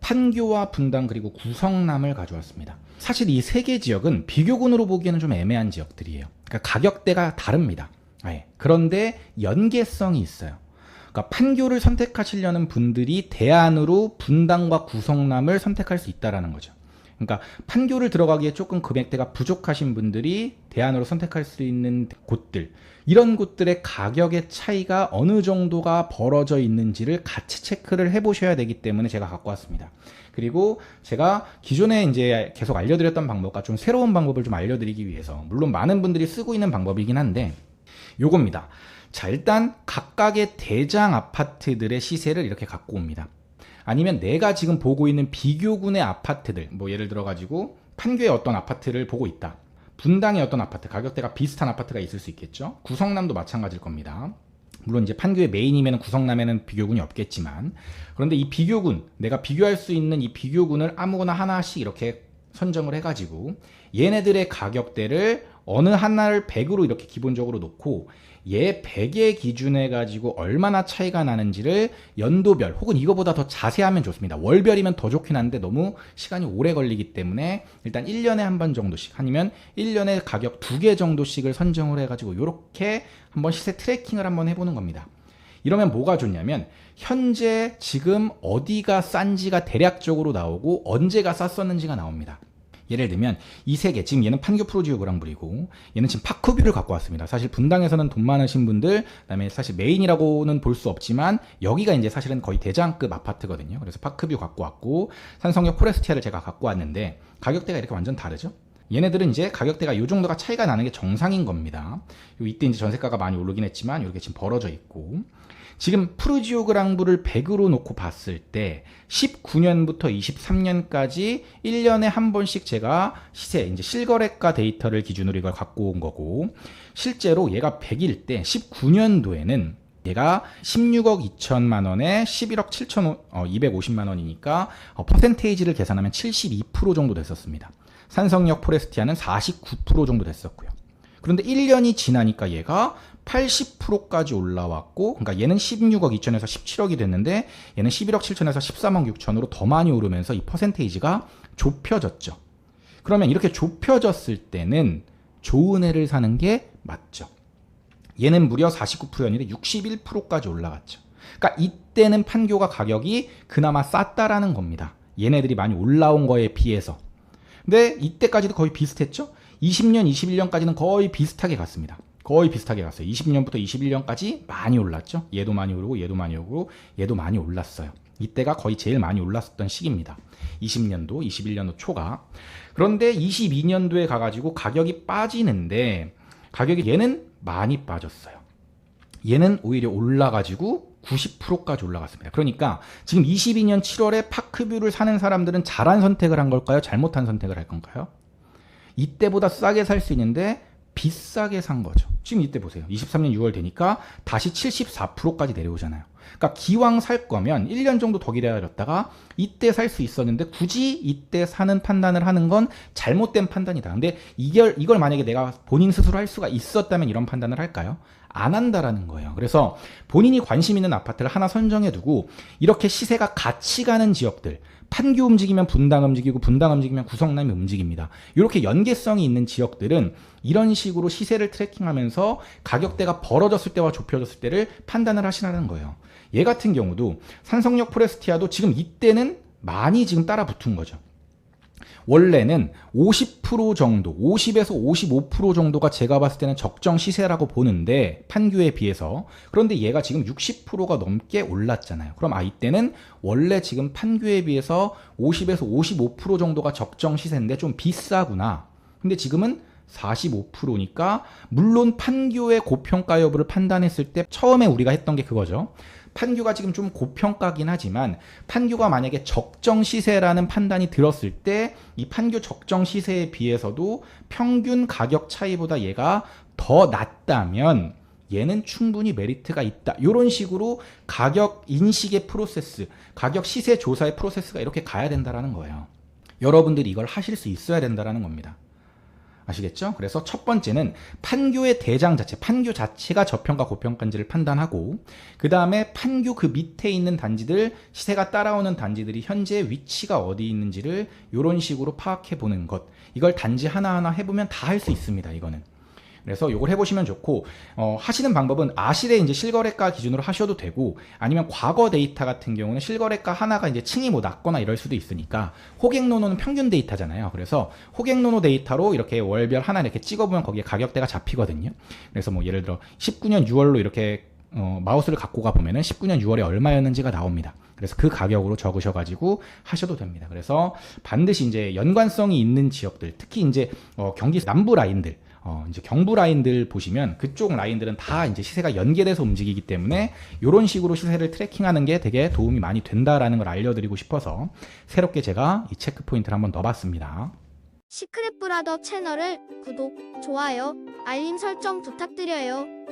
판교와 분당 그리고 구성남을 가져왔습니다. 사실 이 세 개 지역은 비교군으로 보기에는 좀 애매한 지역들이에요. 그러니까 가격대가 다릅니다. 그런데 연계성이 있어요. 그러니까 판교를 선택하시려는 분들이 대안으로 분당과 구성남을 선택할 수 있다는 거죠. 그러니까 판교를 들어가기에 조금 금액대가 부족하신 분들이 대안으로 선택할 수 있는 곳들, 이런 곳들의 가격의 차이가 어느 정도가 벌어져 있는지를 같이 체크를 해보셔야 되기 때문에 제가 갖고 왔습니다. 그리고 제가 기존에 이제 계속 알려드렸던 방법과 좀 새로운 방법을 좀 알려드리기 위해서, 물론 많은 분들이 쓰고 있는 방법이긴 한데 요겁니다. 자, 일단 각각의 대장 아파트들의 시세를 이렇게 갖고 옵니다. 아니면 내가 지금 보고 있는 비교군의 아파트들, 뭐 예를 들어 가지고 판교의 어떤 아파트를 보고 있다, 분당의 어떤 아파트, 가격대가 비슷한 아파트가 있을 수 있겠죠. 구성남도 마찬가지일 겁니다. 물론 이제 판교의 메인이면 구성남에는 비교군이 없겠지만, 그런데 이 비교군, 내가 비교할 수 있는 이 비교군을 아무거나 하나씩 이렇게 선정을 해가지고 얘네들의 가격대를 어느 하나를 100으로 이렇게 기본적으로 놓고 얘 100의 기준해 가지고 얼마나 차이가 나는지를 연도별 혹은 이거보다 더 자세하면 좋습니다. 월별이면 더 좋긴 한데 너무 시간이 오래 걸리기 때문에 일단 1년에 한 번 정도씩, 아니면 1년에 가격 2개 정도씩을 선정을 해 가지고 이렇게 한번 시세 트래킹을 한번 해보는 겁니다. 이러면 뭐가 좋냐면 현재 지금 어디가 싼지가 대략적으로 나오고 언제가 쌌었는지가 나옵니다. 예를 들면 이 세 개, 지금 얘는 판교 프로지오 그랑블이고 얘는 지금 파크뷰를 갖고 왔습니다. 사실 분당에서는 돈 많으신 분들, 그다음에 사실 메인이라고는 볼 수 없지만 여기가 이제 사실은 거의 대장급 아파트거든요. 그래서 파크뷰 갖고 왔고 산성역 포레스티아를 제가 갖고 왔는데 가격대가 이렇게 완전 다르죠. 얘네들은 이제 가격대가 이 정도가 차이가 나는 게 정상인 겁니다. 이때 이제 전세가가 많이 오르긴 했지만 이렇게 지금 벌어져 있고, 지금 프루지오 그랑브를 100으로 놓고 봤을 때 19년부터 23년까지 1년에 한 번씩 제가 시세, 이제 실거래가 데이터를 기준으로 이걸 갖고 온 거고, 실제로 얘가 100일 때 19년도에는 얘가 16억 2천만 원에 11억 7,250만 원이니까 퍼센테이지를 계산하면 72% 정도 됐었습니다. 산성역 포레스티아는 49% 정도 됐었고요. 그런데 1년이 지나니까 얘가 80%까지 올라왔고, 그러니까 얘는 16억 2천에서 17억이 됐는데 얘는 11억 7천에서 13억 6천으로 더 많이 오르면서 이 퍼센테이지가 좁혀졌죠. 그러면 이렇게 좁혀졌을 때는 좋은 애를 사는 게 맞죠. 얘는 무려 49%였는데 61%까지 올라갔죠. 그러니까 이때는 판교가 가격이 그나마 쌌다라는 겁니다. 얘네들이 많이 올라온 거에 비해서. 근데 이때까지도 거의 비슷했죠. 20년, 21년까지는 거의 비슷하게 갔습니다. 거의 비슷하게 갔어요. 20년부터 21년까지 많이 올랐죠. 얘도 많이 오르고 얘도 많이 오르고 얘도 많이 올랐어요. 이때가 거의 제일 많이 올랐었던 시기입니다. 20년도, 21년도 초가. 그런데 22년도에 가가지고 가격이 빠지는데 가격이 얘는 많이 빠졌어요. 얘는 오히려 올라가지고 90%까지 올라갔습니다. 그러니까 지금 22년 7월에 파크뷰를 사는 사람들은 잘한 선택을 한 걸까요? 잘못한 선택을 할 건가요? 이때보다 싸게 살 수 있는데 비싸게 산 거죠. 지금 이때 보세요. 23년 6월 되니까 다시 74%까지 내려오잖아요. 그러니까 기왕 살 거면 1년 정도 더 기다렸다가 이때 살 수 있었는데 굳이 이때 사는 판단을 하는 건 잘못된 판단이다. 근데 이걸 만약에 내가 본인 스스로 할 수가 있었다면 이런 판단을 할까요? 안 한다라는 거예요. 그래서 본인이 관심 있는 아파트를 하나 선정해 두고 이렇게 시세가 같이 가는 지역들, 판교 움직이면 분당 움직이고 분당 움직이면 구성남이 움직입니다. 이렇게 연계성이 있는 지역들은 이런 식으로 시세를 트래킹하면서 가격대가 벌어졌을 때와 좁혀졌을 때를 판단을 하시라는 거예요. 얘 같은 경우도 산성역 포레스티아도 지금 이때는 많이 지금 따라 붙은 거죠. 원래는 50% 정도, 50에서 55% 정도가 제가 봤을 때는 적정 시세라고 보는데 판교에 비해서, 그런데 얘가 지금 60%가 넘게 올랐잖아요. 그럼 이때는 원래 지금 판교에 비해서 50에서 55% 정도가 적정 시세인데 좀 비싸구나. 근데 지금은 45%니까 물론 판교의 고평가 여부를 판단했을 때 처음에 우리가 했던 게 그거죠. 판교가 지금 좀 고평가긴 하지만 판교가 만약에 적정 시세라는 판단이 들었을 때 이 판교 적정 시세에 비해서도 평균 가격 차이보다 얘가 더 낮다면 얘는 충분히 메리트가 있다. 이런 식으로 가격 인식의 프로세스, 가격 시세 조사의 프로세스가 이렇게 가야 된다는 거예요. 여러분들이 이걸 하실 수 있어야 된다는 겁니다. 아시겠죠? 그래서 첫 번째는 판교의 대장 자체, 판교 자체가 저평가 고평가인지를 판단하고, 그 다음에 판교 그 밑에 있는 단지들, 시세가 따라오는 단지들이 현재 위치가 어디 있는지를 이런 식으로 파악해 보는 것. 이걸 단지 하나하나 해보면 다 할 수 있습니다, 이거는. 그래서 이걸 해보시면 좋고, 하시는 방법은 아실의 이제 실거래가 기준으로 하셔도 되고, 아니면 과거 데이터 같은 경우는 실거래가 하나가 이제 층이 뭐 낮거나 이럴 수도 있으니까, 호갱노노는 평균 데이터잖아요. 그래서 호갱노노 데이터로 이렇게 월별 하나 이렇게 찍어보면 거기에 가격대가 잡히거든요. 그래서 뭐 예를 들어 19년 6월로 이렇게 마우스를 갖고 가보면은 19년 6월에 얼마였는지가 나옵니다. 그래서 그 가격으로 적으셔가지고 하셔도 됩니다. 그래서 반드시 이제 연관성이 있는 지역들, 특히 이제 경기 남부 라인들, 이제 경부 라인들 보시면 그쪽 라인들은 다 이제 시세가 연계돼서 움직이기 때문에 이런 식으로 시세를 트래킹하는 게 되게 도움이 많이 된다라는 걸 알려드리고 싶어서 새롭게 제가 이 체크 포인트를 한번 넣어봤습니다. 시크릿 브라더 채널을 구독, 좋아요, 알림 설정 부탁드려요.